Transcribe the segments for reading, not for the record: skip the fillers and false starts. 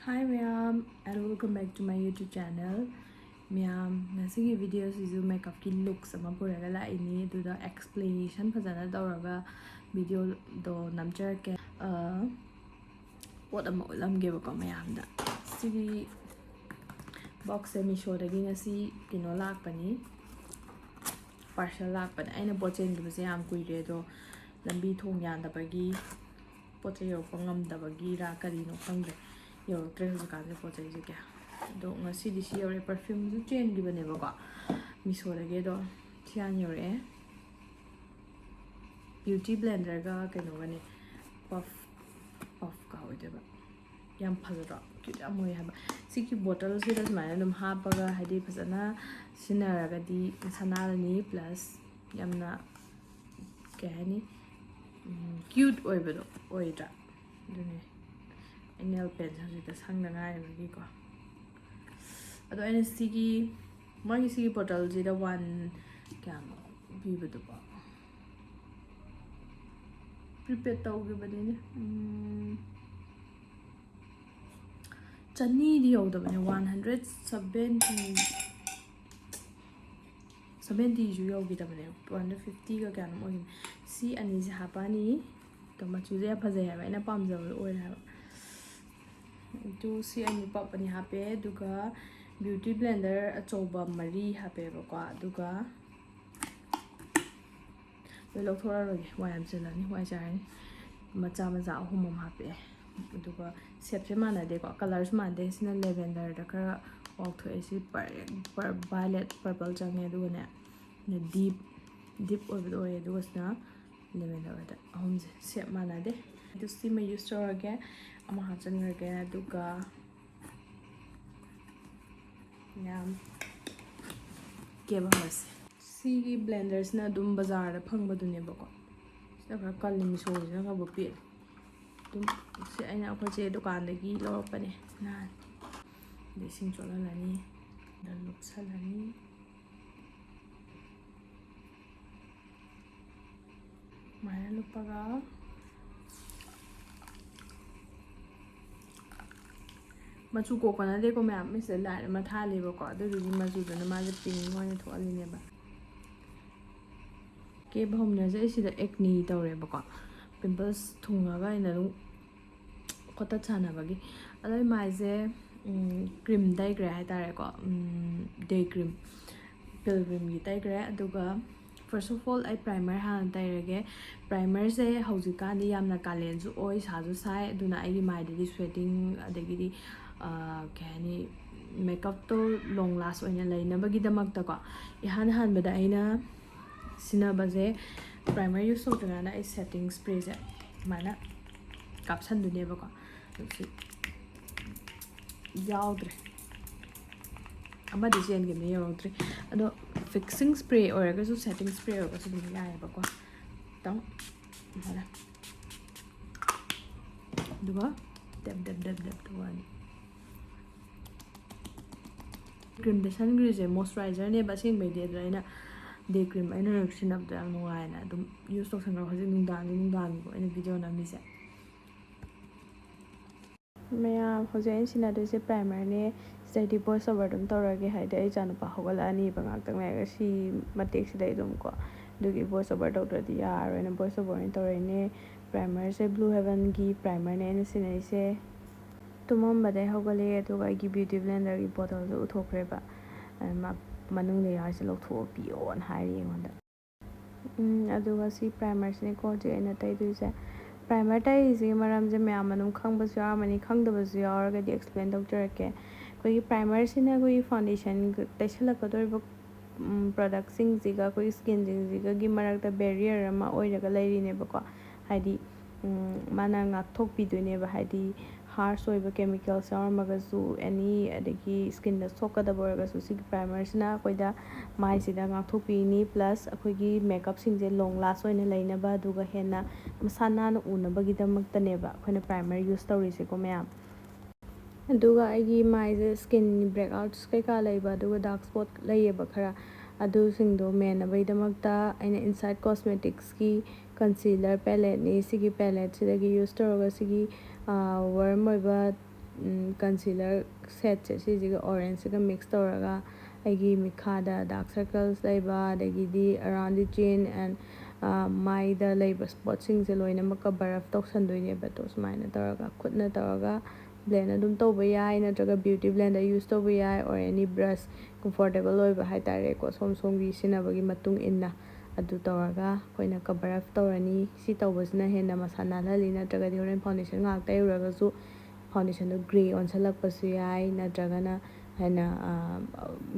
Hi ma'am, and welcome back to my YouTube channel. Ma'am, nasi video sizu makeup ki looks ama puraga la ini do the explanation phajana tawraga video do namjar ke what am ulam ge ba ko ma'am da sigi box e misho dagi ngasi kino lakpani parcel lakpani aina pochen gi base am kuire do lambi thong yandabagi poche yo pangam ra kari no khangdrey yo tres ka de poche je kya do ngasi di si yore perfume ju chen gi bane ba ko miso lage do thian yore beauty blender ga keno bane puff ka hoide ba yam phajra ki amoi ha ba siki bottle si das mane dum ha pa ga hadi phajana sinara ga di sanalani plus yamna kahani cute oibado oida dune nail pen hajita sangna ngai bagi ko ado ene sigi magi sigi bottle jida one kam bibado ba prepare tawge badine chani di yoda bane 170 ju yogi da bane 150 ga kan mo si ani se hapani to machu je phaje ha ina pam jaw oi ha to si ani pop ani hape duga beauty blender achoba mari hape ba ko duga lo thora ro wa am chelani wa jani macha ahum hape duga shape se mana de ko colors man de sina lavender da kara walk to ac per violet purple jange duga ne deep over the way duga sina lavender da ahum shape mana de to see me use store again ama ha chan again duga yam ke ba has si blenders na dum bazaar da phang ba dune ba ko sa ka kalli mi so na ka bu pi dum si aina ko che dukan da gi lo pa ne na de sing chola lani da look salani maya lupa ga machu ko kana de ko ma'am mi se la ma tha le ba ko adu gi machu da na ma je ping mo ne tho ali ne ba ke bhom na je si da acne tawre ba ko pimples thunga ga ina lu kota chana ba gi alai mai je cream dai gra hai tare ko day cream pilgrim gi dai gra aduga first of all I primer han tairage primer se hojika ni yamna kalen ju oi sa ju sai aduna ai mai de sweating adagi di kani makeup to long last oina leina bagi damak ta ko ihan han bada aina sina baje primer use so tana na setting spray je mana caption du ne ba ko yaudre ama de jen ge me yaudre ado fixing spray or ga so setting spray or ga so dum ya ba ko tang hala duga dab to one cream de sun grease moisturizer ne ba sing me de draina day cream aina reaction of the no aina dum use to sanga hoje nung dan ko ina video na mi se maya hoje in sina de se primer ne steady voice over dum torage haide ai janu pa hogala ani ba ngak tang me si matek si dai dum ko dugi voice over doctor di yar and voice over in tore ne primer se blue heaven gi primer ne ne sina se tumam bade hogale to ga gi beauty blender gi bottle zo uthokre ba ma manung le ya se lok tho pi on hari ngonda aduga si primer ne ko je na tai du se primer tai si maram je me amanum khang ba su amani khang da ba su ya ga di explain doctor ke koi primer sina koi foundation taisala ka dor ba product sing jiga koi skin jiga gi marak da barrier ama oiraga lairi ne ba ko haidi mana ngak thok pi du ne ba haidi harsh oiba chemicals yarmaga su any adagi skin da soka da borga su sig primer sina koida mai sida ngak thok pi ni plus akoi gi makeup sing je long last oina leina ba duga hena masana na una ba gi damak ta ne ba khoina primer use tawri se ko ma'am aduga aigi mai je skin breakouts kai ka leiba aduga dark spot leiba khara adu sing do men abai damak ta aina inside cosmetics ki concealer palette ni sigi palette sidagi use tawga sigi warm oiba concealer ꯁꯦꯠꯁꯦ ꯁꯤꯁꯤꯒ ꯑꯣꯔꯦꯟꯖꯁꯤꯒ mix ꯇꯧꯔꯒ ꯑꯩꯒꯤ ꯃꯤꯠꯈꯥꯗ dark circles ꯂꯩꯕ ꯑꯗꯒꯤꯗꯤ around ꯗꯤ ꯆꯤꯟ and ꯃꯥꯏꯗ ꯂꯩꯕ ꯁ꯭ꯄꯣꯠꯁꯤꯡꯁꯦ ꯂꯣꯏꯅꯃꯛꯀ ꯕꯔꯞ ꯇꯧꯁꯟꯗꯣꯏꯅꯦꯕ ꯑꯗꯣ ꯁꯨꯃꯥꯏꯅ ꯇꯧꯔꯒ ꯈꯨꯠꯅ ꯇꯧꯔꯒ ꯕ꯭ꯂꯦꯟ ꯑꯗꯨꯝ ꯇꯧꯕ ꯌꯥꯏ ꯅꯠꯇ꯭ꯔꯒ ꯕ꯭ꯌꯨꯇꯤ ꯕ꯭ꯂꯦꯟꯗꯔ ꯌꯨꯁ ꯇꯧꯕ ꯌꯥꯏ ꯑꯣꯔ ꯑꯦꯅꯤ ꯕ꯭ꯔꯁ ꯀꯝꯐꯣꯔꯇꯦꯕꯜ ꯑꯣꯏꯕ ꯍꯥꯏꯇꯥꯔꯦꯀꯣ ꯁꯣꯝꯒꯤ ꯁꯤꯖꯤꯟꯅꯕꯒꯤ ꯃꯇꯨꯡ ꯏꯟꯅ ꯑꯗꯨ ꯇꯧꯔꯒ ꯑꯩꯈꯣꯏꯅ ꯀꯕꯔ ꯑꯞ ꯇꯧꯔꯅꯤ ꯁꯤ ꯇꯧꯕꯁꯤꯅ ꯍꯦꯟꯅ ꯃꯁꯥ ꯅꯥꯜꯍꯜꯂꯤ ꯅꯠꯇ꯭ꯔꯒꯗꯤ ꯍꯣꯔꯦꯟ ꯐꯥꯎꯟꯗꯦꯁꯟ ꯉꯥꯏꯍꯥꯛ ꯇꯩꯔꯨꯔꯒꯁꯨ ꯐꯥꯎꯟꯗꯦꯁꯟꯗꯣ ꯒ꯭ꯔꯦ ꯑꯣꯟꯁꯜꯂꯛꯄꯁꯨ ꯌꯥꯏ ꯅꯠꯇ꯭ꯔꯒꯅ ꯍꯦꯟꯅ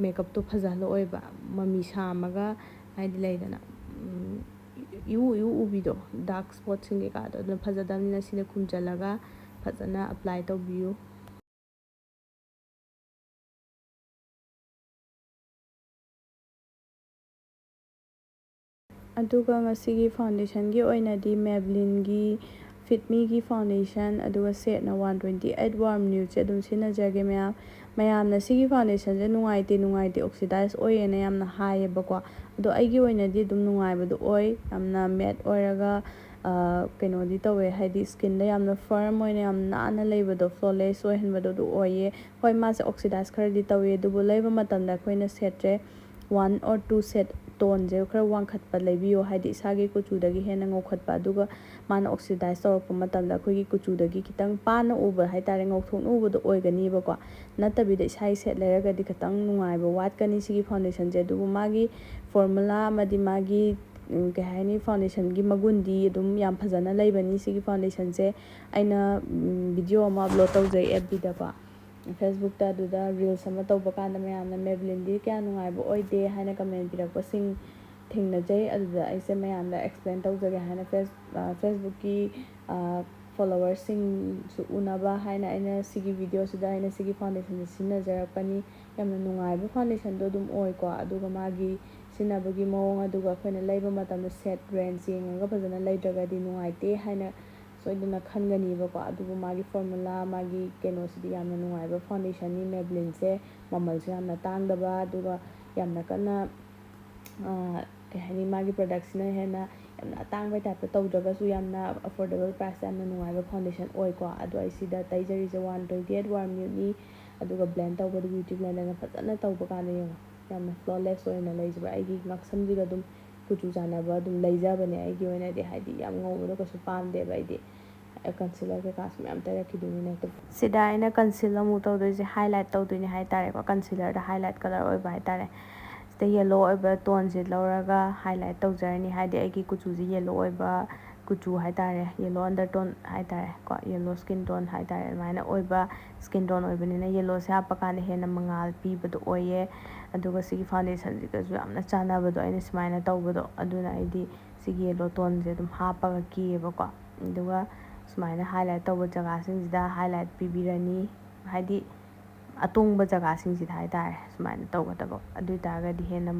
ꯃꯦꯀꯞꯇꯣ ꯐꯖꯍꯜꯂꯛꯑꯣꯏꯕ ꯃꯃꯤ ꯁꯥꯝꯃꯒ ꯍꯥꯏꯗꯤ ꯂꯩꯗꯅ ꯏꯎ ꯎꯕꯤꯗꯣ ꯗꯥꯔꯛ ꯁ꯭ꯄꯣꯠꯁꯤꯡ ꯀꯩꯀꯥꯗꯣ ꯑꯗꯨꯅ ꯐꯖꯗꯕꯅꯤꯅ ꯁꯤꯅ ꯈꯨꯝꯖꯤꯜꯂꯒ ꯐꯖꯅ ꯑꯄ꯭ꯂꯥꯏ ꯇꯧꯕꯤꯌꯨ. ꯑꯗꯨꯒ ꯉꯁꯤꯒꯤ ꯐꯥꯎꯟꯗꯦꯁꯟꯒꯤ ꯑꯣꯏꯅꯗꯤ ꯃꯦꯕꯂꯤꯟꯒꯤ ꯐꯤꯠꯃꯤꯒꯤ ꯐꯥꯎꯟꯗꯦꯁꯟ ꯑꯗꯨꯒ ꯁꯦꯠꯅ 128 ꯋꯥꯔꯝ ꯅ꯭ꯌꯨꯠꯁꯦ ꯑꯗꯨꯝ ꯁꯤꯖꯤꯟꯅꯖꯒꯦ ꯃꯌꯥꯝꯅ ꯁꯤꯒꯤ ꯐꯥꯎꯟꯗꯦꯁꯟꯁꯦ ꯅꯨꯡꯉꯥꯏꯇꯦ ꯑꯣꯛꯁꯤꯗꯥꯏꯁ ꯑꯣꯏꯌꯦꯅ ꯌꯥꯝꯅ ꯍꯥꯏꯌꯦꯕꯀꯣ ꯑꯗꯣ ꯑꯩꯒꯤ ꯑꯣꯏꯅꯗꯤ ꯑꯗꯨꯝ ꯅꯨꯡꯉꯥꯏꯕꯗꯣ ꯑꯣꯏ ꯌꯥꯝꯅ ꯃꯦꯠ ꯑꯣꯏꯔꯒ ꯀꯩꯅꯣꯗꯤ ꯇꯧꯋꯦ ꯍꯥꯏꯗꯤ ꯁ꯭ꯀꯤꯟꯗ ꯌꯥꯝꯅ ꯐꯔꯝ ꯑꯣꯏꯅ ꯌꯥꯝ ꯅꯥꯟꯅ ꯂꯩꯕꯗꯣ ꯐ꯭ꯂꯣꯂꯦꯁ ꯑꯣꯏꯍꯟꯕꯗꯣ ꯑꯗꯨ ꯑꯣꯏꯌꯦ. ꯍꯣꯏ ꯃꯥꯁꯦ ꯑꯣꯛꯁꯤꯗꯥꯏꯁ ꯈꯔꯗꯤ ꯇꯧꯋꯦ ꯑꯗꯨꯕꯨ ꯂꯩꯕ ꯃꯇꯝꯗ ꯑꯩꯈꯣꯏꯅ ꯁꯦꯠꯁꯦ 1 or 2 ꯁꯦꯠ ꯇꯣꯟꯁꯦ ꯈꯔ ꯋꯥꯡꯈꯠꯄ ꯂꯩꯕꯤꯌꯣ ꯍꯥꯏꯗꯤ ꯏꯁꯥꯒꯤ ꯀꯨꯆꯨꯗꯒꯤ ꯍꯦꯟꯅ ꯉꯧꯈꯠꯄ ꯑꯗꯨꯒ ꯃꯥꯅ ꯑꯣꯛꯁꯤꯗꯥꯏꯁ ꯇꯧꯔꯛꯄ ꯃꯇꯝꯗ ꯑꯩꯈꯣꯏꯒꯤ ꯀꯨꯆꯨꯗꯒꯤ ꯈꯤꯇꯪ ꯄꯥꯅ ꯎꯕ ꯍꯥꯏꯇꯥꯔꯦ ꯉꯧꯊꯣꯛꯅ ꯎꯕꯗꯣ ꯑꯣꯏꯒꯅꯤꯕꯀꯣ ꯅꯠꯇꯕꯤꯗ ꯏꯁꯥꯒꯤ ꯁꯦꯠ ꯂꯩꯔꯒꯗꯤ ꯈꯤꯇꯪ ꯅꯨꯡꯉꯥꯏꯕ ꯋꯥꯠꯀꯅꯤ ꯁꯤꯒꯤ ꯐꯥꯎꯟꯗꯦꯁꯟꯁꯦ ꯑꯗꯨꯕꯨ ꯃꯥꯒꯤ ꯐꯣꯔꯃꯨꯂꯥ ꯑꯃꯗꯤ ꯃꯥꯒꯤ ꯀꯩ ꯍꯥꯏꯅꯤ ꯐꯥꯎꯟꯗꯦꯁꯟꯒꯤ ꯃꯒꯨꯟꯗꯤ ꯑꯗꯨꯝ ꯌꯥꯝ ꯐꯖꯅ ꯂꯩꯕꯅꯤ ꯁꯤꯒꯤ ꯐꯥꯎꯟꯗꯦꯁꯟꯁꯦ ꯑꯩꯅ ꯚꯤꯗꯤꯑꯣ ꯑꯃ ꯑꯞꯂꯣꯗ ꯇꯧꯖꯩ FBꯗꯀꯣ ꯐꯦꯁꯕꯨꯛꯇ ꯑꯗꯨꯗ ꯔꯤꯜꯁ ꯑꯃ ꯇꯧꯕ ꯀꯥꯟꯗ ꯃꯌꯥꯝꯅ ꯃꯦꯕꯂꯤꯟꯗꯤ ꯀꯌꯥ ꯅꯨꯡꯉꯥꯏꯕ ꯑꯣꯏꯗꯦ ꯍꯥꯏꯅ ꯀꯃꯦꯟ ꯄꯤꯔꯛꯄꯁꯤꯡ ꯊꯦꯡꯅꯖꯩ ꯑꯗꯨꯗ ꯑꯩꯁꯦ ꯃꯌꯥꯝꯗ ꯑꯦꯛꯁꯄ꯭ꯂꯦꯟ ꯇꯧꯖꯒꯦ ꯍꯥꯏꯅ ꯐꯦꯁꯕꯨꯛꯀꯤ ꯐꯣꯂꯣꯋꯔꯁꯤꯡꯁꯨ ꯎꯅꯕ ꯍꯥꯏꯅ ꯑꯩꯅ ꯁꯤꯒꯤ ꯚꯤꯗꯤꯑꯣꯁꯤꯗ ꯑꯩꯅ ꯁꯤꯒꯤ ꯐꯥꯎꯟꯗꯦꯁꯟꯁꯦ ꯁꯤꯖꯤꯟꯅꯖꯔꯛꯄꯅꯤ. ꯌꯥꯝꯅ ꯅꯨꯡꯉꯥꯏꯕ ꯐꯥꯎꯟꯗꯦꯁꯟꯗꯣ ꯑꯗꯨꯝ ꯑꯣꯏꯀꯣ ꯑꯗꯨꯒ ꯃꯥꯒꯤ ꯁꯤꯖꯤꯟꯅꯕꯒꯤ ꯃꯑꯣꯡ ꯑꯗꯨꯒ ꯑꯩꯈꯣꯏꯅ ꯂꯩꯕ ꯃꯇꯝꯗ ꯁꯦꯠ ꯔꯦꯟꯖ ꯌꯦꯡꯉꯒ ꯐꯖꯅ ꯂꯩꯇ꯭ꯔꯒꯗꯤ ꯅꯨꯡꯉꯥꯏꯇꯦ ꯍꯥꯏꯅ ꯁꯣꯏꯗꯅ ꯈꯟꯒꯅꯤꯕꯀꯣ ꯑꯗꯨꯕꯨ ꯃꯥꯒꯤ ꯐꯣꯔꯃꯨꯂꯥ ꯃꯥꯒꯤ ꯀꯩꯅꯣꯁꯤꯗꯤ ꯌꯥꯝꯅ ꯅꯨꯡꯉꯥꯏꯕ ꯐꯥꯎꯟꯗꯦꯁꯟꯅꯤ. ꯃꯦꯕꯂꯤꯟꯁꯦ ꯃꯃꯜꯁꯨ ꯌꯥꯝꯅ ꯇꯥꯡꯗꯕ ꯑꯗꯨꯒ ꯌꯥꯝꯅ ꯀꯟꯅ ꯀꯩ ꯍꯥꯏꯅꯤ ꯃꯥꯒꯤ ꯄ꯭ꯔꯗꯛꯁꯤꯅ ꯍꯦꯟꯅ ꯌꯥꯝꯅ ꯑꯇꯥꯡꯕꯩ ꯇꯥꯏꯞꯇ ꯇꯧꯗ꯭ꯔꯒꯁꯨ ꯌꯥꯝꯅ ꯑꯐꯣꯔꯗꯦꯕꯜ ꯄ꯭ꯔꯥꯏꯁꯇ ꯌꯥꯝꯅ ꯅꯨꯡꯉꯥꯏꯕ ꯐꯥꯎꯟꯗꯦꯁꯟ ꯑꯣꯏꯀꯣ ꯑꯗꯣ ꯑꯩ ꯁꯤꯗ ꯇꯩꯖꯔꯤꯁꯦ 128 ꯋꯥꯔꯝ ꯅ꯭ꯌꯨꯠꯅꯤ ꯑꯗꯨꯒ ꯕ꯭ꯂꯦꯟ ꯇꯧꯕꯗ ꯕ꯭ꯌꯨꯇꯤ ꯕ꯭ꯂꯦꯟꯗꯔꯅ ꯐꯖꯅ ꯇꯧꯕ ꯀꯥꯟꯗ ꯌꯦꯡꯉꯣ ꯌꯥꯝꯅ ꯐ꯭ꯂꯣꯂꯦꯁ ꯑꯣꯏꯅ ꯂꯩꯖꯕ ꯑꯩꯒꯤ ꯉꯛꯁꯝꯁꯤꯒ ꯑꯗꯨꯝ ꯀꯨꯆꯨ ꯆꯥꯟꯅꯕ ꯑꯗꯨꯝ ꯂꯩꯖꯕꯅꯦ ꯑꯩꯒꯤ ꯑꯣꯏꯅꯗꯤ ꯍꯥꯏꯗꯤ ꯌꯥꯝ ꯉꯧꯕꯗꯣ ꯀꯩꯁꯨ ꯄꯥꯝꯗꯦꯕ ꯑꯩꯗꯤ ꯀꯟꯁꯤꯂꯔ ꯀꯩꯀꯥꯁꯨ ꯃꯌꯥꯝ ꯇꯩꯔꯛꯈꯤꯗꯣꯏꯅꯤꯅ ꯁꯤꯗ ꯑꯩꯅ ꯀꯟꯁꯤꯜ ꯑꯃꯨꯛ ꯇꯧꯗꯣꯏꯁꯦ ꯍꯥꯏꯂꯥꯏꯠ ꯇꯧꯗꯣꯏꯅꯦ ꯍꯥꯏꯇꯥꯔꯦꯀꯣ ꯀꯟꯁꯤꯂꯔꯗ ꯍꯥꯏꯂꯥꯏꯠ ꯀꯂꯔ ꯑꯣꯏꯕ ꯍꯥꯏꯇꯥꯔꯦ ꯁꯤꯗ ꯌꯦꯜꯂꯣ ꯑꯣꯏꯕ ꯇꯣꯟꯁꯦ ꯂꯧꯔꯒ ꯍꯥꯏꯂꯥꯏꯠ ꯇꯧꯖꯔꯅꯤ ꯍꯥꯏꯗꯤ ꯑꯩꯒꯤ ꯀꯨꯆꯨꯁꯦ ꯌꯦꯜꯂꯣ ꯑꯣꯏꯕ ꯀꯨꯆꯨ ꯍꯥꯏꯇꯥꯔꯦ ꯌꯦꯜꯂꯣ ꯑꯟꯗꯔꯇꯣꯟ ꯍꯥꯏꯇꯥꯔꯦ ꯀꯣ ꯌꯦꯜꯂꯣ ꯁ꯭ꯀꯤꯟ ꯇꯣꯟ ꯍꯥꯏꯇꯥꯔꯦ ꯑꯗꯨꯃꯥꯏꯅ ꯑꯣꯏꯕ ꯁ꯭ꯀꯤꯟ ꯇꯣꯟ ꯑꯣꯏꯕꯅꯤꯅ ꯌꯦꯜꯂꯣꯁꯦ ꯍꯥꯞꯄ ꯀꯥꯟꯗ ꯍꯦꯟꯅ ꯃꯉꯥꯜ ꯄꯤꯕꯗꯣ ꯑꯣꯏꯌꯦ ꯑꯗꯨꯒ ꯁꯤꯒꯤ ꯐꯥꯎꯟꯗꯦꯁꯟꯁꯤꯒꯁꯨ ꯌꯥꯝꯅ ꯆꯥꯟꯅꯕꯗꯣ ꯑꯩꯅ ꯁꯨꯃꯥꯏꯅ ꯇꯧꯕꯗꯣ ꯑꯗꯨꯅ ꯑꯩꯗꯤ ꯁꯤꯒꯤ ꯌꯦꯜꯂꯣ ꯇꯣꯟꯁꯦ ꯑꯗꯨꯝ ꯍꯥꯞꯄꯒ ꯀꯤꯌꯦꯕꯀꯣ ꯑꯗꯨꯒ ꯁꯨꯃꯥꯏꯅ ꯍꯥꯏꯂꯥꯏꯠ ꯇꯧꯕ ꯖꯒꯥꯁꯤꯡꯁꯤꯗ ꯍꯥꯏꯂꯥꯏꯠ ꯄꯤꯕꯤꯔꯅꯤ ꯍꯥꯏꯗꯤ ꯑꯇꯣꯡꯕ ꯖꯒꯥꯁꯤꯡꯁꯤꯗ ꯍꯥꯏꯇꯥꯔꯦ ꯁꯨꯃꯥꯏꯅ ꯇꯧꯒꯗꯕ ꯑꯗꯨ ꯑꯣꯏꯇꯥꯔꯒꯗꯤ ꯍꯦꯟꯅ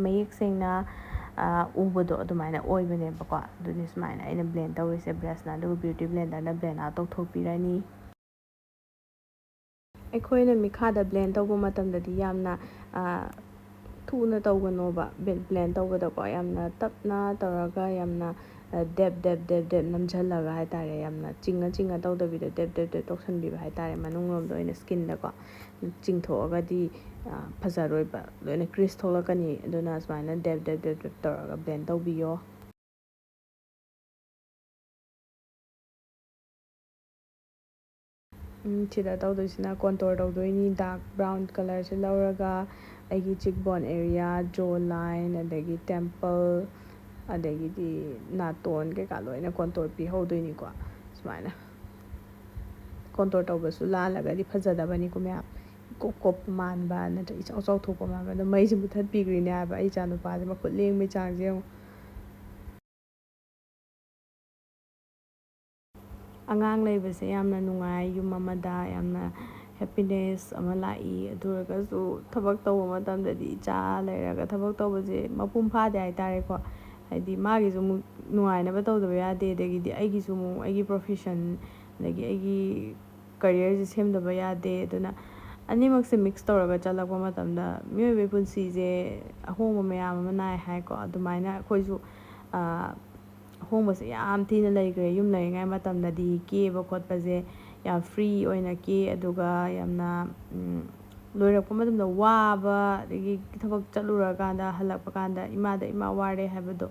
ꯃꯌꯦꯛ ꯁꯦꯡꯅ ꯎꯕꯗꯣ ꯑꯗꯨꯃꯥꯏꯅ ꯑꯣꯏꯕꯅꯦꯕꯀꯣ ꯑꯗꯨꯅꯤ ꯁꯨꯃꯥꯏꯅ ꯑꯩꯅ ꯕ꯭ꯂꯦꯟ ꯇꯧꯔꯤꯁꯦ ꯕ꯭ꯔꯁꯅ ꯑꯗꯨꯒ ꯕ꯭ꯌꯨꯇꯤ ꯕ꯭ꯂꯦꯟꯗꯔꯅ ꯕ꯭ꯂꯦꯟ ꯑꯥꯎꯠ ꯇꯧꯊꯣꯛꯄꯤꯔꯅꯤ. ꯑꯩꯈꯣꯏꯅ ꯃꯤꯠꯈꯥꯗ ꯕ꯭ꯂꯦꯟ ꯇꯧꯕ ꯃꯇꯝꯗꯗꯤ ꯌꯥꯝꯅ ꯊꯨꯅ ꯇꯧꯒꯅꯣꯕ ꯕ꯭ꯂꯦꯟ ꯇꯧꯕꯗꯀꯣ ꯌꯥꯝꯅ ꯇꯞꯅ ꯇꯧꯔꯒ ꯌꯥꯝꯅ ꯗꯦꯞ ꯅꯝꯁꯤꯜꯂꯒ ꯍꯥꯏꯇꯥꯔꯦ ꯌꯥꯝꯅ ꯆꯤꯡꯉ ꯇꯧꯗꯕꯤꯗ ꯗꯦꯞ ꯇꯧꯁꯟꯕꯤꯕ ꯍꯥꯏꯇꯥꯔꯦ ꯃꯅꯨꯡꯂꯣꯝꯗ ꯑꯣꯏꯅ ꯁ꯭ꯀꯤꯟꯗꯀꯣ ꯆꯤꯡꯊꯣꯛꯑꯒꯗꯤ ꯐꯖꯔꯣꯏꯕ ꯂꯣꯏꯅ ꯀ꯭ꯔꯤꯁ ꯊꯣꯛꯂꯛꯀꯅꯤ ꯑꯗꯨꯅ ꯁꯨꯃꯥꯏꯅ ꯗꯦꯞ ꯇꯧꯔꯒ ꯕ꯭ꯂꯦꯟ ꯇꯧꯕꯤꯌꯣ. ꯁꯤꯗ ꯇꯧꯗꯣꯏꯁꯤꯅ ꯀꯣꯟꯇꯣꯔ ꯇꯧꯗꯣꯏꯅꯤ ꯗꯥꯔꯛ ꯕ꯭ꯔꯥꯎꯟ ꯀꯂꯔꯁꯦ ꯂꯧꯔꯒ ꯑꯩꯒꯤ ꯆꯤꯛ ꯕꯣꯟ ꯑꯦꯔꯤꯌꯥ ꯖꯣ ꯂꯥꯏꯟ ꯑꯗꯒꯤ ꯇꯦꯝꯄꯜ ꯑꯗꯒꯤꯗꯤ ꯅꯥꯇꯣꯟ ꯀꯩꯀꯥ ꯂꯣꯏꯅ ꯀꯣꯟꯇꯣꯔ ꯄꯤꯍꯧꯗꯣꯏꯅꯤꯀꯣ ꯁꯨꯃꯥꯏꯅ ꯀꯣꯟꯇꯣꯔ ꯇꯧꯕꯁꯨ ꯂꯥꯜꯂꯒꯗꯤ ꯐꯖꯗꯕꯅꯤꯀꯣ ꯃꯌꯥꯝ ꯀꯣꯞꯄ ꯃꯥꯟꯕ ꯅꯠꯇ꯭ꯔꯒ ꯏꯆꯥꯎ ꯆꯥꯎꯊꯣꯛꯄ ꯃꯥꯟꯕ ꯑꯗꯣ ꯃꯩꯁꯦ ꯃꯨꯊꯠꯄꯤꯈ꯭ꯔꯤꯅꯦ ꯍꯥꯏꯕ ꯑꯩ ꯏꯆꯥ ꯅꯨꯄꯥꯁꯦ ꯃꯈꯨꯠ ꯂꯦꯡꯕꯩ ꯆꯥꯡꯁꯦ ꯌꯦꯡꯉꯣ. ꯑꯉꯥꯡ ꯂꯩꯕꯁꯦ ꯌꯥꯝꯅ ꯅꯨꯡꯉꯥꯏ ꯌꯨꯝ ꯑꯃꯗ ꯌꯥꯝꯅ ꯍꯦꯄꯤꯅꯦꯁ ꯑꯃ ꯂꯥꯛꯏ ꯑꯗꯨ ꯑꯣꯏꯔꯒꯁꯨ ꯊꯕꯛ ꯇꯧꯕ ꯃꯇꯝꯗꯗꯤ ꯏꯆꯥ ꯂꯩꯔꯒ ꯊꯕꯛ ꯇꯧꯕꯁꯦ ꯃꯄꯨꯡ ꯐꯥꯗꯦ ꯍꯥꯏꯇꯥꯔꯦꯀꯣ ꯍꯥꯏꯗꯤ ꯃꯥꯒꯤꯁꯨ ꯑꯃꯨꯛ ꯅꯨꯡꯉꯥꯏꯅꯕ ꯇꯧꯗꯕ ꯌꯥꯗꯦ ꯑꯗꯒꯤꯗꯤ ꯑꯩꯒꯤꯁꯨ ꯑꯃꯨꯛ ꯑꯩꯒꯤ ꯄ꯭ꯔꯣꯐꯦꯁꯟ ꯑꯗꯒꯤ ꯑꯩꯒꯤ ꯀꯔꯤꯌꯔꯁꯦ ꯁꯦꯝꯗꯕ ꯌꯥꯗꯦ ꯑꯗꯨꯅ ꯑꯅꯤꯃꯛꯁꯦ ꯃꯤꯛꯁ ꯇꯧꯔꯒ ꯆꯠꯂꯛꯄ ꯃꯇꯝꯗ ꯃꯤꯑꯣꯏꯕꯒꯤ ꯄꯨꯟꯁꯤꯁꯦ ꯑꯍꯣꯡꯕ ꯃꯌꯥꯝ ꯑꯃ ꯅꯥꯏ ꯍꯥꯏꯀꯣ ꯑꯗꯨꯃꯥꯏꯅ ꯑꯩꯈꯣꯏꯁꯨ ꯑꯍꯣꯡꯕꯁꯦ ꯌꯥꯝ ꯊꯤꯅ ꯂꯩꯈ꯭ꯔꯦ ꯌꯨꯝ ꯂꯩꯔꯤꯉꯩ ꯃꯇꯝꯗꯗꯤ ꯀꯦꯕ ꯈꯣꯠꯄꯁꯦ ꯌꯥꯝ ꯐ꯭ꯔꯤ ꯑꯣꯏꯅ ꯀꯦ ꯑꯗꯨꯒ ꯌꯥꯝꯅ ꯂꯣꯏꯔꯛꯄ ꯃꯇꯝꯗ ꯋꯥꯕ ꯑꯗꯒꯤ ꯊꯕꯛ ꯆꯠꯂꯨꯔꯀꯥꯟꯗ ꯍꯜꯂꯛꯄ ꯀꯥꯟꯗ ꯏꯃꯥ ꯋꯥꯔꯦ ꯍꯥꯏꯕꯗꯣ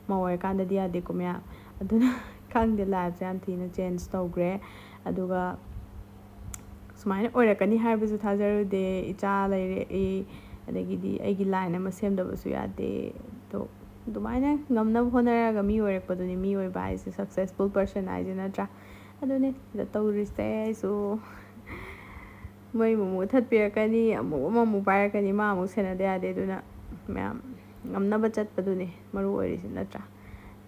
ꯃꯧ ꯑꯣꯏꯔꯀꯥꯟꯗꯗꯤ ꯌꯥꯗꯦꯀꯣ ꯃꯌꯥꯝ ꯑꯗꯨꯅ ꯈꯪꯗꯦ ꯂꯥꯏꯐꯁꯦ ꯌꯥꯝ ꯊꯤꯅ ꯆꯦꯟꯖ ꯇꯧꯈ꯭ꯔꯦ ꯑꯗꯨꯒ ꯁꯨꯃꯥꯏꯅ ꯑꯣꯏꯔꯛꯀꯅꯤ ꯍꯥꯏꯕꯁꯨ ꯊꯥꯖꯔꯨꯗꯦ ꯏꯆꯥ ꯂꯩꯔꯛꯏ ꯑꯗꯒꯤꯗꯤ ꯑꯩꯒꯤ ꯂꯥꯏꯟ ꯑꯃ ꯁꯦꯝꯗꯕꯁꯨ ꯌꯥꯗꯦ ꯑꯗꯣ ꯑꯗꯨꯃꯥꯏꯅ ꯉꯝꯅꯕ ꯍꯣꯠꯅꯔꯒ ꯃꯤ ꯑꯣꯏꯔꯛꯄꯗꯨꯅꯤ ꯃꯤ ꯑꯣꯏꯕ ꯍꯥꯏꯁꯦ ꯁꯛꯁꯦꯁꯐꯨꯜ ꯄꯔꯁꯟ ꯍꯥꯏꯁꯦ ꯅꯠꯇ꯭ꯔꯥ ꯑꯗꯨꯅꯦ ꯁꯤꯗ ꯇꯧꯔꯤꯁꯦ ꯑꯩꯁꯨ ꯃꯩ ꯑꯃꯨꯛ ꯃꯨꯊꯠꯄꯤꯔꯛꯀꯅꯤ ꯑꯃꯨꯛ ꯄꯥꯏꯔꯛꯀꯅꯤ ꯃꯥ ꯑꯃꯨꯛ ꯁꯦꯟꯅꯗ ꯌꯥꯗꯦ ꯑꯗꯨꯅ ꯃꯌꯥꯝ ꯉꯝꯅꯕ ꯆꯠꯄꯗꯨꯅꯦ ꯃꯔꯨ ꯑꯣꯏꯔꯤꯁꯤ ꯅꯠꯇ꯭ꯔꯥ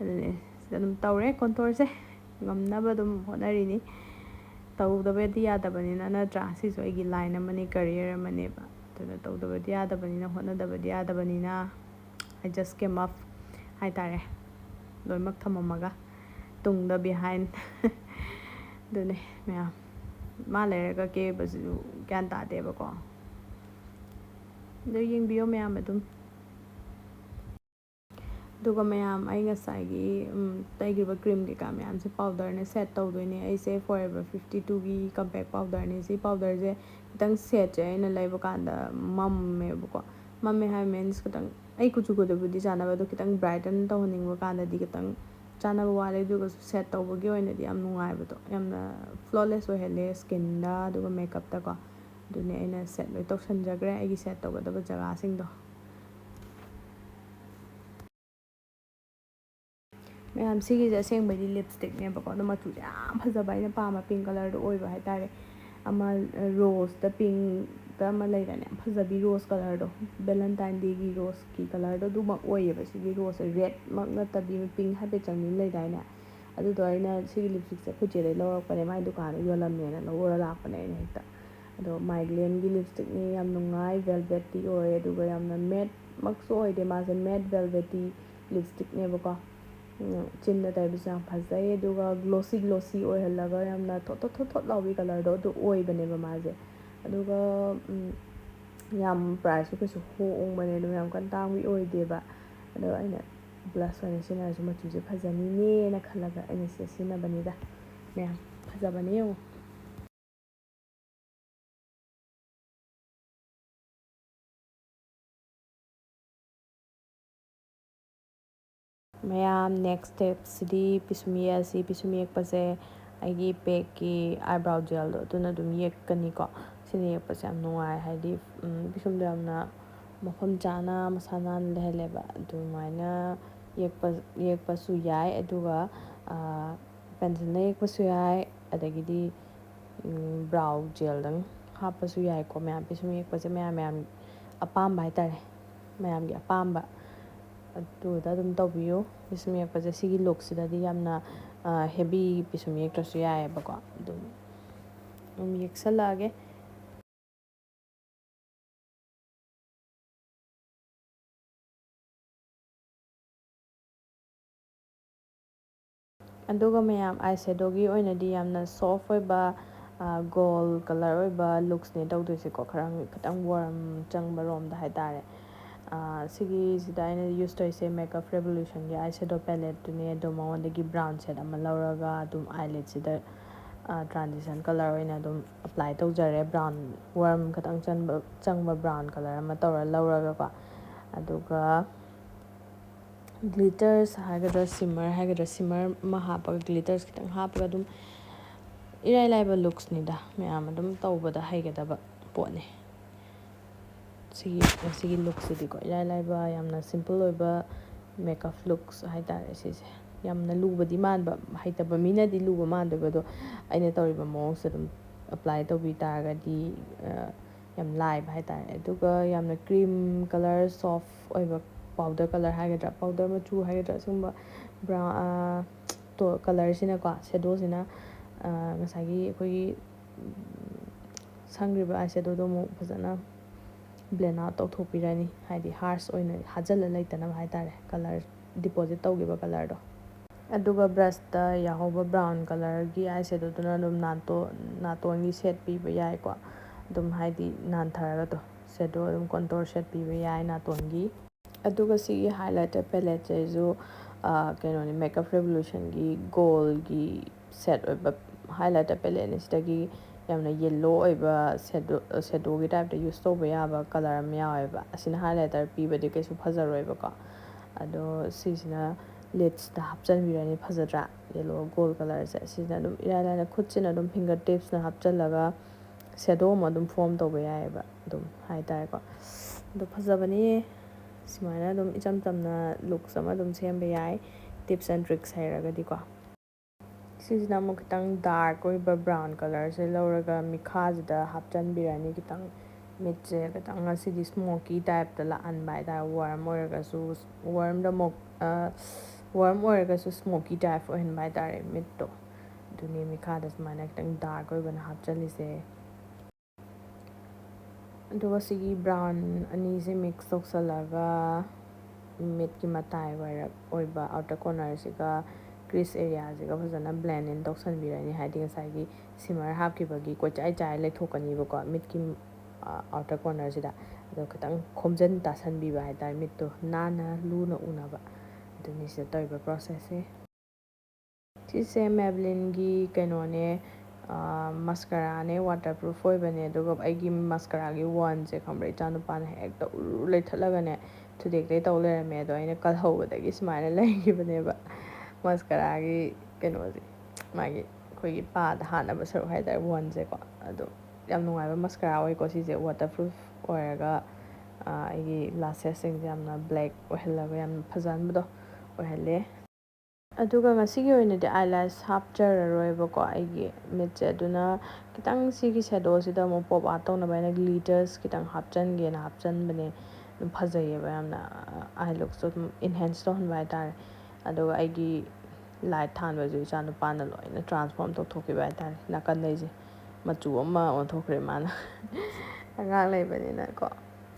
ꯑꯗꯨꯅꯦ ꯁꯤꯗ ꯑꯗꯨꯝ ꯇꯧꯔꯦ ꯀꯣꯟꯇꯣꯔꯁꯦ ꯉꯝꯅꯕ ꯑꯗꯨꯝ ꯍꯣꯠꯅꯔꯤꯅꯤ ꯇꯧꯗꯕꯗꯤ ꯌꯥꯗꯕꯅꯤꯅ ꯅꯠꯇ꯭ꯔꯥ ꯁꯤꯁꯨ ꯑꯩꯒꯤ ꯂꯥꯏꯟ ꯑꯃꯅꯤ ꯀꯔꯤꯌꯔ ꯑꯃꯅꯦꯕ ꯑꯗꯨꯅ ꯇꯧꯗꯕꯗꯤ ꯌꯥꯗꯕꯅꯤꯅ ꯍꯣꯠꯅꯗꯕꯗꯤ ꯌꯥꯗꯕꯅꯤꯅ I just came up ꯍꯥꯏꯇꯥꯔꯦ ꯂꯣꯏꯅꯃꯛ ꯊꯝꯃꯝꯃꯒ ꯇꯨꯡꯗ ꯕꯤꯍꯥꯏꯟ ꯑꯗꯨꯅꯦ ꯃꯌꯥꯝ ꯃꯥ ꯂꯩꯔꯒ ꯀꯦꯕꯁꯤꯁꯨ ꯒ꯭ꯌꯥꯟ ꯇꯥꯗꯦꯕꯀꯣ ꯑꯗꯨ ꯌꯦꯡꯕꯤꯌꯣ ꯃꯌꯥꯝ ꯑꯗꯨꯝ ꯑꯗꯨꯒ ꯃꯌꯥꯝ ꯑꯩ ꯉꯁꯥꯏꯒꯤ ꯇꯩꯈꯤꯕ ꯀ꯭ꯔꯤꯝ ꯀꯩꯀꯥ ꯃꯌꯥꯝꯁꯦ ꯄꯥꯎꯗꯔꯅ ꯁꯦꯠ ꯇꯧꯗꯣꯏꯅꯦ ꯑꯩꯁꯦ ꯐꯣꯔꯑꯦꯚꯔ 52ꯒꯤ ꯀꯝꯄꯦꯛ ꯄꯥꯎꯗꯔꯅꯦ ꯁꯤ ꯄꯥꯎꯗꯔꯁꯦ ꯈꯤꯇꯪ ꯁꯦꯠꯁꯦ ꯑꯩꯅ ꯂꯩꯕ ꯀꯥꯟꯗ ꯃꯝꯃꯦꯕꯀꯣ ꯃꯝꯃꯦ ꯍꯥꯏꯕ ꯃꯤꯟꯁ ꯈꯤꯇꯪ ꯑꯩ ꯀꯨꯆꯨꯒꯗꯕꯨꯗꯤ ꯆꯥꯟꯅꯕ ꯑꯗꯣ ꯈꯤꯇꯪ ꯕ꯭ꯔꯥꯏꯇꯟ ꯇꯧꯍꯟꯅꯤꯡꯕ ꯀꯥꯟꯗꯗꯤ ꯈꯤꯇꯪ ꯆꯥꯟꯅꯕ ꯋꯥꯠꯂꯦ ꯑꯗꯨꯒꯁꯨ ꯁꯦꯠ ꯇꯧꯕꯒꯤ ꯑꯣꯏꯅꯗꯤ ꯌꯥꯝ ꯅꯨꯡꯉꯥꯏꯕꯗꯣ ꯌꯥꯝꯅ ꯐ꯭ꯂꯣꯂꯦꯁ ꯑꯣꯏꯍꯜꯂꯦ ꯁ꯭ꯀꯤꯟꯗ ꯑꯗꯨꯒ ꯃꯦꯀꯞꯇꯀꯣ ꯑꯗꯨꯅꯦ ꯑꯩꯅ ꯁꯦꯠ ꯂꯣꯏ ꯇꯧꯁꯟꯖꯈ꯭ꯔꯦ ꯑꯩꯒꯤ ꯁꯦꯠ ꯇꯧꯒꯗꯕ ꯖꯒꯥꯁꯤꯡꯗꯣ ꯃꯌꯥꯝ ꯁꯤꯒꯤꯁꯦ ꯑꯁꯦꯡꯕꯗꯤ ꯂꯤꯞꯁꯇꯤꯛꯅꯦꯕꯀꯣ ꯑꯗꯣ ꯃꯆꯨꯁꯦ ꯌꯥꯝ ꯐꯖꯕ ꯑꯩꯅ ꯄꯥꯝꯕ ꯄꯤꯡ ꯀꯂꯔꯗꯣ ꯑꯣꯏꯕ ꯍꯥꯏꯇꯥꯔꯦ ꯑꯃ ꯔꯣꯁꯇ ꯄꯤꯡꯛꯇ ꯑꯃ ꯂꯩꯗꯥꯏꯅꯦ ꯌꯥꯝ ꯐꯖꯕꯤ ꯔꯣꯁ ꯀꯂꯔꯗꯣ ꯚꯦꯂꯦꯟꯇꯥꯏꯟ ꯗꯦꯒꯤ ꯔꯣꯁꯀꯤ ꯀꯂꯔꯗꯣ ꯑꯗꯨꯃꯛ ꯑꯣꯏꯌꯦꯕ ꯁꯤꯒꯤ ꯔꯣꯁꯁꯦ ꯔꯦꯗꯃꯛ ꯅꯠꯇꯕꯤ ꯄꯤꯡ ꯍꯥꯏꯐꯦꯠ ꯆꯪꯕꯤ ꯂꯩꯗꯥꯏꯅꯦ ꯑꯗꯨꯗꯣ ꯑꯩꯅ ꯁꯤꯒꯤ ꯂꯤꯞꯁꯇꯤꯛꯁꯦ ꯈꯨꯆꯦꯗꯩ ꯂꯧꯔꯛꯄꯅꯦ ꯃꯥꯏ ꯗꯨꯀꯥꯟꯗ ꯌꯣꯜꯂꯝꯃꯦꯅ ꯂꯧꯔ ꯂꯥꯛꯄꯅꯦ ꯑꯩꯅ ꯍꯦꯛꯇ ꯑꯗꯣ ꯃꯥꯏꯒ꯭ꯂꯦꯟꯒꯤ ꯂꯤꯞꯁꯇꯤꯛꯅꯤ ꯌꯥꯝ ꯅꯨꯡꯉꯥꯏ ꯚꯦꯜꯚꯦꯠꯇꯤ ꯑꯣꯏ ꯑꯗꯨꯒ ꯌꯥꯝꯅ ꯃꯦꯠꯃꯛꯁꯨ ꯑꯣꯏꯗꯦ ꯃꯥꯁꯦ ꯃꯦꯠ ꯚꯦꯜꯚꯦꯠꯇꯤ ꯂꯤꯞꯁꯇꯤꯛꯅꯦꯕꯀꯣ ꯆꯤꯟꯗ ꯇꯩꯕꯁꯨ ꯌꯥꯝ ꯐꯖꯩ ꯑꯗꯨꯒ ꯒ꯭ꯂꯣꯁꯤ ꯑꯣꯏꯍꯜꯂꯒ ꯌꯥꯝꯅ ꯊꯣꯠ ꯂꯥꯎꯕꯤ ꯀꯂꯔꯗꯣ ꯑꯗꯨ ꯑꯣꯏꯕꯅꯦꯕ ꯃꯥꯁꯦ ꯑꯗꯨꯒ ꯌꯥꯝ ꯄ꯭ꯔꯥꯏꯁꯁꯨ ꯀꯩꯁꯨ ꯍꯣꯡꯕꯅꯦ ꯑꯗꯨꯝ ꯌꯥꯝ ꯀꯟꯅ ꯇꯥꯡꯕꯤ ꯑꯣꯏꯗꯦꯕ ꯑꯗꯣ ꯑꯩꯅ ꯕ꯭ꯂꯁ ꯑꯣꯏꯅ ꯁꯤꯖꯤꯟꯅꯔꯁꯨ ꯃꯆꯨꯁꯦ ꯐꯖꯅꯤꯅꯦꯅ ꯈꯜꯂꯒ ꯑꯩꯅ ꯁꯤꯗ ꯁꯤꯖꯤꯟꯅꯕꯅꯤꯗ ꯃꯌꯥꯝ ꯐꯖꯕꯅꯦ ꯌꯦꯡꯉꯣ ꯃꯌꯥꯝ ꯅꯦꯛꯁ ꯁ꯭ꯇꯦꯞꯁꯤꯗꯤ ꯄꯤꯁꯨꯝ ꯌꯦꯛꯑꯁꯤ ꯄꯤꯁꯨꯝ ꯌꯦꯛꯄꯁꯦ ꯑꯩꯒꯤ ꯄꯦꯛꯀꯤ ꯑꯥꯏꯕ꯭ꯔꯥꯎ ꯖꯦꯜꯗꯣ ꯑꯗꯨꯅ ꯑꯗꯨꯝ ꯌꯦꯛꯀꯅꯤꯀꯣ ꯁꯤꯅ ꯌꯦꯛꯄꯁꯦ ꯌꯥꯝ ꯅꯨꯡꯉꯥꯏ ꯍꯥꯏꯗꯤ ꯄꯤꯁꯨꯝꯗꯣ ꯌꯥꯝꯅ ꯃꯐꯝ ꯆꯥꯅ ꯃꯁꯥ ꯅꯥꯟꯅ ꯂꯩꯍꯜꯂꯦꯕ ꯑꯗꯨꯃꯥꯏꯅ ꯌꯦꯛꯄꯁꯨ ꯌꯥꯏ ꯑꯗꯨꯒ ꯄꯦꯟꯁꯤꯜꯅ ꯌꯦꯛꯄꯁꯨ ꯌꯥꯏ ꯑꯗꯒꯤꯗꯤ ꯕ꯭ꯔꯥꯎ ꯖꯦꯜꯗꯪ ꯍꯥꯞꯄꯁꯨ ꯌꯥꯏꯀꯣ ꯃꯌꯥꯝ ꯄꯤꯁꯨꯝ ꯌꯦꯛꯄꯁꯦ ꯃꯌꯥꯝ ꯑꯄꯥꯝꯕ ꯍꯥꯏꯇꯥꯔꯦ ꯃꯌꯥꯝꯒꯤ ꯑꯄꯥꯝꯕ ꯑꯗꯨꯗ ꯑꯗꯨꯝ ꯇꯧꯕꯤꯌꯨ ꯄꯤꯁꯨꯝ ꯌꯦꯛꯄꯁꯦ ꯁꯤꯒꯤ ꯂꯨꯛꯁꯤꯗꯗꯤ ꯌꯥꯝꯅ ꯍꯦꯚꯤ ꯄꯤꯁꯨꯝ ꯌꯦꯛꯇ꯭ꯔꯁꯨ ꯌꯥꯏꯑꯕꯀꯣ ꯑꯗꯨꯝ ꯌꯦꯛꯁꯜꯂꯛꯑꯒꯦ ꯑꯗꯨꯒ ꯃꯌꯥꯝ ꯑꯥꯏ ꯁꯦꯗꯣꯒꯤ ꯑꯣꯏꯅꯗꯤ ꯌꯥꯝꯅ ꯁꯣꯐ ꯑꯣꯏꯕ ꯒꯣꯜ ꯀꯂꯔ ꯑꯣꯏꯕ ꯂꯨꯛꯁꯅꯦ ꯇꯧꯗꯣꯏꯁꯦꯀꯣ ꯈꯤꯇꯪ ꯋꯥꯔꯝ ꯆꯪꯕ ꯔꯣꯝꯗ ꯍꯥꯏꯇꯥꯔꯦ ꯁꯤꯒꯤꯁꯤꯗ ꯑꯩꯅ ꯌꯨꯁ ꯇꯧꯔꯤꯁꯦ ꯃꯦꯀꯞ ꯔꯦꯚꯣꯂꯨꯁꯟꯒꯤ ꯑꯥꯏ ꯁꯦꯗꯣ ꯄꯦꯂꯦꯠꯇꯨꯅꯦ ꯑꯗꯣ ꯃꯉꯣꯟꯗꯒꯤ ꯕ꯭ꯔꯥꯎꯟ ꯁꯦꯠ ꯑꯃ ꯂꯧꯔꯒ ꯑꯗꯨꯝ ꯑꯥꯏꯂꯦꯠꯁꯤꯗ ꯇ꯭ꯔꯥꯟꯖꯤꯁꯟ ꯀꯂꯔ ꯑꯣꯏꯅ ꯑꯗꯨꯝ ꯑꯦꯄ꯭ꯂꯥꯏ ꯇꯧꯖꯔꯦ ꯕ꯭ꯔꯥꯎꯟ ꯋꯥꯔꯝ ꯈꯤꯇꯪ ꯆꯪꯕ ꯕ꯭ꯔꯥꯎꯟ ꯀꯂꯔ ꯑꯃ ꯂꯧꯔꯒꯀꯣ ꯑꯗꯨꯒ ꯒ꯭ꯂꯤꯇꯔꯁ ꯍꯥꯏꯒꯗ꯭ꯔꯥ ꯁꯤꯃꯔ ꯑꯃ ꯍꯥꯞꯄꯒ ꯒ꯭ꯂꯤꯇꯔꯁ ꯈꯤꯇꯪ ꯍꯥꯞꯄꯒ ꯑꯗꯨꯝ ꯏꯔꯥꯏ ꯂꯥꯏꯕ ꯂꯨꯛꯁꯅꯤꯗ ꯃꯌꯥꯝ ꯑꯗꯨꯝ ꯇꯧꯕꯗ ꯍꯩꯒꯗꯕ ꯄꯣꯠꯅꯤ ꯁꯤꯒꯤ ꯂꯨꯛꯁꯤꯗꯤꯀꯣ ꯏꯔꯥꯏ ꯂꯥꯏꯕ ꯌꯥꯝꯅ ꯁꯤꯝꯄꯜ ꯑꯣꯏꯕ ꯃꯦꯀꯞ ꯂꯨꯛꯁ ꯍꯥꯏꯇꯥꯔꯦ ꯁꯤꯁꯦ ꯌꯥꯝꯅ ꯂꯨꯕꯗꯤ ꯃꯥꯟꯕ ꯍꯩꯇꯕ ꯃꯤꯅꯗꯤ ꯂꯨꯕ ꯃꯥꯟꯗꯣꯏꯕ ꯑꯗꯣ ꯑꯩꯅ ꯇꯧꯔꯤꯕ ꯃꯑꯣꯡꯁꯦ ꯑꯗꯨꯝ ꯑꯦꯄ꯭ꯂꯥꯏ ꯇꯧꯕꯤ ꯇꯥꯔꯒꯗꯤ ꯌꯥꯝ ꯂꯥꯏꯕ ꯍꯥꯏꯇꯥꯔꯦ ꯑꯗꯨꯒ ꯌꯥꯝꯅ ꯀ꯭ꯔꯤꯝ ꯀꯂꯔ ꯁꯣꯐ ꯑꯣꯏꯕ ꯄꯥꯎꯗꯔ ꯀꯂꯔ ꯍꯥꯏꯒꯗ꯭ꯔꯥ ꯄꯥꯎꯗꯔ ꯃꯆꯨ ꯍꯥꯏꯒꯗ꯭ꯔꯥ ꯁꯤꯒꯨꯝꯕ ꯀꯂꯔꯁꯤꯅꯀꯣ ꯁꯦꯗꯣꯁꯤꯅ ꯉꯁꯥꯏꯒꯤ ꯑꯩꯈꯣꯏꯒꯤ ꯁꯪꯈ꯭ꯔꯤꯕ ꯑꯥꯏ ꯁꯦꯗꯣꯗꯣ ꯑꯃꯨꯛ ꯐꯖꯅ ꯕ꯭ꯂꯦꯟ ꯑꯥꯎꯠ ꯇꯧꯊꯣꯛꯄꯤꯔꯅꯤ ꯍꯥꯏꯗꯤ ꯍꯥꯔꯁ ꯑꯣꯏꯅ ꯍꯥꯖꯤꯜꯂ ꯂꯩꯇꯅꯕ ꯍꯥꯏꯇꯥꯔꯦ ꯀꯂꯔ ꯗꯤꯄꯣꯖꯤꯠ ꯇꯧꯈꯤꯕ ꯀꯂꯔꯗꯣ ꯑꯗꯨꯒ ꯕ꯭ꯔꯁꯇ ꯌꯥꯎꯍꯧꯕ ꯕ꯭ꯔꯥꯎꯟ ꯀꯂꯔꯒꯤ ꯑꯥꯏ ꯁꯦꯗꯣꯗꯨꯅ ꯑꯗꯨꯝ ꯅꯥꯇꯣꯟꯒꯤ ꯁꯦꯠ ꯄꯤꯕ ꯌꯥꯏꯀꯣ ꯑꯗꯨꯝ ꯍꯥꯏꯗꯤ ꯅꯥꯟꯊꯔꯒꯗꯣ ꯁꯦꯗꯣ ꯑꯗꯨꯝ ꯀꯣꯟꯇꯣꯔ ꯁꯦꯠ ꯄꯤꯕ ꯌꯥꯏ ꯅꯥꯇꯣꯟꯒꯤ ꯑꯗꯨꯒ ꯁꯤꯒꯤ ꯍꯥꯏꯂꯥꯏꯇꯔ ꯄꯦꯂꯦꯠꯁꯤꯁꯨ ꯀꯩꯅꯣꯅꯤ ꯃꯦꯀꯞ ꯔꯦꯚꯣꯂꯨꯁꯟꯒꯤ ꯒꯣꯜꯒꯤ ꯁꯦꯠ ꯑꯣꯏꯕ highlighter palette ꯁꯤꯗꯒꯤ ꯌꯥꯝꯅ ꯌꯦꯜꯂꯣ ꯑꯣꯏꯕ ꯁꯦꯗꯣꯒꯤ ꯇꯥꯏꯞꯇ ꯌꯨꯁ ꯇꯧꯕ ꯌꯥꯕ ꯀꯂꯔ ꯑꯃ ꯌꯥꯎꯋꯦꯕ ꯑꯁꯤꯅ highlighter ꯄꯤꯕꯗꯤ ꯀꯩꯁꯨ ꯐꯖꯔꯣꯏꯕꯀꯣ ꯑꯗꯣ ꯁꯤꯁꯤꯅ lidsꯇ ꯍꯥꯞꯆꯟꯕꯤꯔꯅꯤ ꯐꯖꯗ꯭ꯔꯥ ꯌꯦꯜꯂꯣ ꯒꯣꯜ ꯀꯂꯔꯁꯦ ꯁꯤꯁꯤꯅ ꯑꯗꯨꯝ ꯏꯔꯥꯏ ꯂꯥꯏꯅ ꯈꯨꯠꯁꯤꯅ ꯑꯗꯨꯝ ꯐꯤꯡꯒꯔ ꯇꯤꯞꯁꯅ ꯍꯥꯞꯆꯜꯂꯒ ꯁꯦꯗꯣ ꯑꯃ ꯑꯗꯨꯝ ꯐꯣꯔꯝ ꯇꯧꯕ ꯌꯥꯏꯑꯕ ꯑꯗꯨꯝ ꯍꯥꯏꯇꯥꯔꯦꯀꯣ ꯑꯗꯣ ꯐꯖꯕꯅꯤ ꯁꯨꯃꯥꯏꯅ ꯑꯗꯨꯝ ꯏꯆꯝ ꯆꯝꯅ ꯂꯨꯛꯁ ꯑꯃ ꯑꯗꯨꯝ ꯁꯦꯝꯕ ꯌꯥꯏ ꯇꯤꯞꯁ ꯑꯦꯟ ꯇ꯭ꯔꯤꯛꯁ ꯍꯩꯔꯒꯗꯤꯀꯣ ꯁꯤꯁꯤꯅ ꯑꯃꯨꯛ ꯈꯤꯇꯪ ꯗꯥꯔꯛ ꯑꯣꯏꯕ ꯕ꯭ꯔꯥꯎꯟ ꯀꯂꯔꯁꯦ ꯂꯧꯔꯒ ꯃꯤꯈꯥꯁꯤꯗ ꯍꯥꯞꯆꯟꯕꯤꯔꯅꯤ ꯈꯤꯇꯪ ꯃꯤꯠꯁꯦ ꯈꯤꯇꯪ ꯉꯁꯤꯗꯤ ꯁ꯭ꯃꯣꯀꯤ ꯇꯥꯏꯞꯇ ꯂꯥꯛꯍꯟꯕ ꯍꯥꯏꯇꯥꯔꯦ ꯋꯥꯔꯝ ꯑꯣꯏꯔꯒꯁꯨ ꯁ꯭ꯃꯣꯀꯤ ꯇꯥꯏꯞ ꯑꯣꯏꯍꯟꯕ ꯍꯥꯏꯇꯥꯔꯦ ꯃꯤꯠꯇꯣ ꯑꯗꯨꯅꯤ ꯃꯤꯈꯥꯗ ꯁꯨꯃꯥꯏꯅ ꯈꯤꯇꯪ ꯗꯥꯔꯛ ꯑꯣꯏꯕꯅ ꯍꯥꯞꯆꯜꯂꯤꯁꯦ ꯑꯗꯨꯒ ꯁꯤꯒꯤ ꯕ꯭ꯔꯥꯎꯟ ꯑꯅꯤꯁꯦ ꯃꯤꯛꯁ ꯇꯧꯁꯜꯂꯒ ꯃꯤꯠꯀꯤ ꯃꯇꯥꯏ ꯑꯣꯏꯕ ꯑꯥꯎꯇꯔ ꯀꯣꯔꯅꯔꯁꯤꯒ ꯀ꯭ꯔꯤꯁ ꯑꯦꯔꯤꯌꯥꯁꯤꯒ ꯐꯖꯅ ꯕ꯭ꯂꯦꯟ ꯏꯟ ꯇꯧꯁꯟꯕꯤꯔꯅꯤ ꯍꯥꯏꯗꯤ ꯉꯁꯥꯏꯒꯤ ꯁꯤꯃꯔ ꯍꯥꯞꯈꯤꯕꯒꯤ ꯀꯣꯏꯆꯥꯏ ꯆꯥꯏ ꯂꯩꯊꯣꯛꯀꯅꯤꯕꯀꯣ ꯃꯤꯠꯀꯤ ꯑꯥꯎꯇꯔ ꯀꯣꯔꯅꯔꯁꯤꯗ ꯑꯗꯣ ꯈꯤꯇꯪ ꯈꯣꯝꯖꯤꯟ ꯇꯥꯁꯟꯕꯤꯕ ꯍꯥꯏꯇꯥꯔꯦ ꯃꯤꯠꯇꯣ ꯅꯥꯟꯅ ꯂꯨꯅ ꯎꯅꯕ ꯑꯗꯨꯅꯤ ꯁꯤꯗ ꯇꯧꯔꯤꯕ ꯄ꯭ꯔꯣꯁꯦꯁꯁꯦ ꯁꯤꯁꯦ ꯃꯦꯕꯂꯤꯟꯒꯤ ꯀꯩꯅꯣꯅꯦ ꯃꯁꯀꯔꯥꯅꯦ ꯋꯥꯇꯔ ꯄ꯭ꯔꯨꯐ ꯑꯣꯏꯕꯅꯦ ꯑꯗꯨꯒ ꯑꯩꯒꯤ ꯃꯁꯀꯔꯥꯒꯤ ꯋꯥꯟꯁꯦ ꯈꯪꯕ꯭ꯔꯥ ꯏꯆꯥꯅꯨꯄꯥꯅ ꯍꯦꯛꯇ ꯎꯔꯨ ꯂꯩꯊꯠꯂꯒꯅꯦ ꯊꯨꯗꯦꯛꯇꯩ ꯇꯧ ꯂꯩꯔꯝꯃꯦ ꯑꯗꯣ ꯑꯩꯅ ꯀꯜꯍꯧꯕꯗꯒꯤ ꯁꯨꯃꯥꯏꯅ ꯂꯩꯈꯤꯕꯅꯦꯕ ꯃꯁꯀꯔꯥꯒꯤ ꯀꯩꯅꯣꯁꯦ ꯃꯥꯒꯤ ꯑꯩꯈꯣꯏꯒꯤ ꯄꯥꯗ ꯍꯥꯠꯅꯕ ꯁꯔꯨꯛ ꯍꯥꯏꯇꯥꯔꯦ ꯋꯥꯟꯁꯦꯀꯣ ꯑꯗꯣ ꯌꯥꯝ ꯅꯨꯡꯉꯥꯏꯕ ꯃꯁꯀꯔꯥ ꯑꯣꯏꯀꯣ ꯁꯤꯁꯦ ꯋꯥꯇꯔ ꯄ꯭ꯔꯨꯐ ꯑꯣꯏꯔꯒ ꯑꯩꯒꯤ ꯂꯥꯁꯦꯁꯁꯤꯡꯁꯦ ꯌꯥꯝꯅ ꯕ꯭ꯂꯦꯛ ꯑꯣꯏꯍꯜꯂꯒ ꯌꯥꯝꯅ ꯐꯖꯍꯟꯕꯗꯣ ꯑꯣꯏꯍꯜꯂꯦ ꯑꯗꯨꯒ ꯉꯁꯤꯒꯤ ꯑꯣꯏꯅꯗꯤ ꯑꯥꯏꯂꯥꯁ ꯍꯥꯞꯆꯔꯔꯣꯏꯕꯀꯣ ꯑꯩꯒꯤ ꯃꯤꯠꯁꯦ ꯑꯗꯨꯅ ꯈꯤꯇꯪ ꯁꯤꯒꯤ ꯁꯦꯗꯣꯁꯤꯗ ꯑꯃꯨꯛ ꯄꯣꯞ ꯑꯥꯎꯠ ꯇꯧꯅꯕ ꯑꯩꯅ ꯒ꯭ꯂꯤꯇꯔꯁ ꯈꯤꯇꯪ ꯍꯥꯞꯆꯟꯒꯦꯅ ꯍꯥꯞꯆꯟꯕꯅꯦ ꯑꯗꯨꯝ ꯐꯖꯩꯌꯦꯕ ꯌꯥꯝꯅ ꯑꯥꯏ ꯂꯨꯛꯁꯇꯣ ꯑꯗꯨꯝ ꯏꯟꯍꯦꯟꯁ ꯇꯧꯍꯟꯕ ꯍꯥꯏꯇꯥꯔꯦ ꯑꯗꯨꯒ ꯑꯩꯒꯤ ꯂꯥꯏꯠ ꯊꯥꯟꯕꯁꯨ ꯏꯆꯥꯅꯨꯄꯥꯅ ꯂꯣꯏꯅ ꯇ꯭ꯔꯥꯟꯁꯐꯣꯔꯝ ꯇꯧꯊꯣꯛꯈꯤꯕ ꯍꯥꯏꯇꯥꯔꯦ ꯅꯥꯀꯟꯗꯩꯁꯦ ꯃꯆꯨ ꯑꯃ ꯑꯣꯟꯊꯣꯛꯈ꯭ꯔꯦ ꯃꯥꯅ ꯑꯉꯥꯡ ꯂꯩꯕꯅꯤꯅꯀꯣ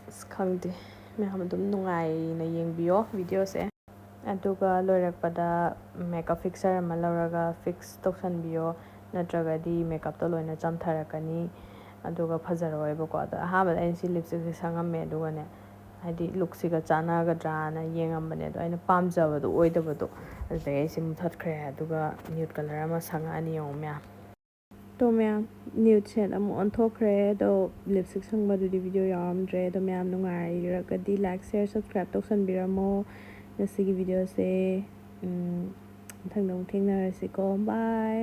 ꯑꯁ ꯈꯪꯗꯦ ꯃꯌꯥꯝ ꯑꯗꯨꯝ ꯅꯨꯡꯉꯥꯏꯅ ꯌꯦꯡꯕꯤꯌꯣ ꯚꯤꯗꯤꯑꯣꯁꯦ ꯑꯗꯨꯒ ꯂꯣꯏꯔꯛꯄꯗ ꯃꯦꯀꯞ ꯐꯤꯛꯁꯔ ꯑꯃ ꯂꯧꯔꯒ ꯐꯤꯛꯁ ꯇꯧꯁꯟꯕꯤꯌꯣ ꯅꯠꯇ꯭ꯔꯒꯗꯤ ꯃꯦꯀꯞꯇꯣ ꯂꯣꯏꯅ ꯆꯝꯊꯔꯛꯀꯅꯤ ꯑꯗꯨꯒ ꯐꯖꯔꯣꯏꯕꯀꯣ ꯑꯗꯣ ꯑꯍꯥꯟꯕꯗ ꯑꯩꯅ ꯁꯤ ꯂꯤꯞꯁꯇꯤꯛꯁꯦ ꯁꯪꯉꯝꯃꯦ ꯑꯗꯨꯒꯅꯦ ꯍꯥꯏꯗꯤ ꯂꯨꯛꯁꯤꯒ ꯆꯥꯟꯅꯒꯗ꯭ꯔꯥꯅ ꯌꯦꯡꯉꯝꯕꯅꯦ ꯑꯗꯣ ꯑꯩꯅ ꯄꯥꯝꯖꯕꯗꯣ ꯑꯣꯏꯗꯕꯗꯣ ꯑꯗꯨꯗꯒꯤ ꯑꯩꯁꯦ ꯃꯨꯊꯠꯈ꯭ꯔꯦ ꯑꯗꯨꯒ ꯅ꯭ꯌꯨꯠ ꯀꯂꯔ ꯑꯃ ꯁꯪꯉꯛꯑꯅꯤ ꯌꯦꯡꯉꯣ ꯃꯌꯥꯝ ꯃꯌꯥꯝ ꯅ꯭ꯌꯨꯠ ꯁꯦꯠ ꯑꯃꯨꯛ ꯑꯣꯟꯊꯣꯛꯈ꯭ꯔꯦ ꯑꯗꯣ ꯂꯤꯞꯁꯇꯤꯛ ꯁꯪꯕꯗꯨꯗꯤ ꯚꯤꯗꯤꯑꯣ ꯌꯥꯎꯔꯝꯗ꯭ꯔꯦ ꯑꯗꯣ ꯃꯌꯥꯝ ꯅꯨꯡꯉꯥꯏꯔꯒꯗꯤ ꯂꯥꯏꯛ ꯁꯤꯌꯔ ꯁꯕꯁꯀ꯭ꯔꯥꯏꯕ ꯇꯧꯁꯟꯕꯤꯔꯝꯃꯣ ꯉꯁꯤꯒꯤ ꯚꯤꯗꯤꯑꯣꯁꯦ ꯃꯊꯪꯗ ꯑꯃꯨꯛ ꯊꯦꯡꯅꯔꯁꯤꯀꯣ ꯕꯥꯏ